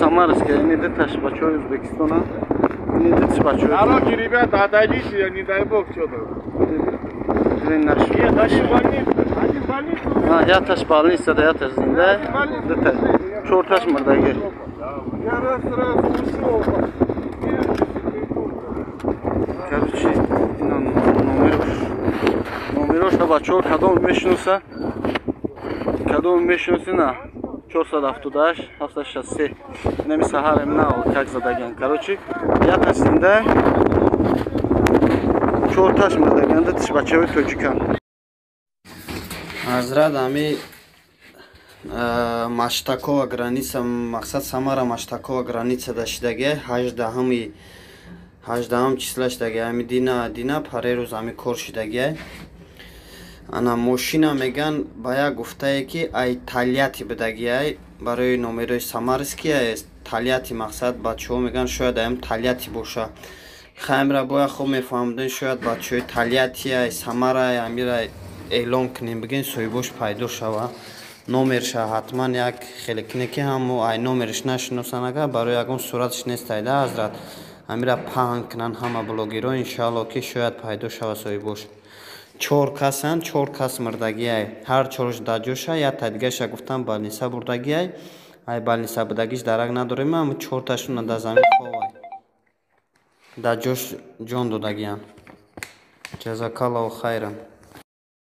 Самарская, не деташ бачой Узбекистана. Не деташ бачой. Дороги, ребята, отойдите, не дай бог что-то. Нет, Один больница. Yataş больницада, yataş zində. Detаш. Çortaş mırdagi. Я раз ушел. Короче, номерош да бачо, кадом мешнуса? Кадом мешнуси на? 478, 763. Неми сахарем на, как задаган. Короче, yataş zində. Çortaş mırdaganda tish bachoi Tojikiston. Hazrat ами Маштакова граница, мақсад Самара Маштакова граница дашидаги 18 числа шидаги ами дина парерӯз ами кор шидаги. Ана мошина меган ба як гуфтае ки ай талияти бидаги ай барои номерои Самарский ай талияти мақсад бачаҳо меган шояд аям талияти боша. Хаймра боя хуб мефаҳмидин шояд бачаҳои талияти ай Самара ай амира эълон кунем бигин соҳибош пайдо шава. Номерша ҳатман як хеле кинеки ҳаму ай номериш нашиносанага барои ягон суратиш нестайда ҳазрат амира паҳн кунан ҳама блогеро иншаалло ки шояд пайдо шава соҳибош. 4 касан 4 кас мирдаги ай ҳар чораш даҷоша ята дигаша гуфтам балниса бурдаги ай балниса будагиш дарак надорем ам 4 ташуна да замин ховай даҷош ҷон додагиян. Ҷазакаллоҳу хайран.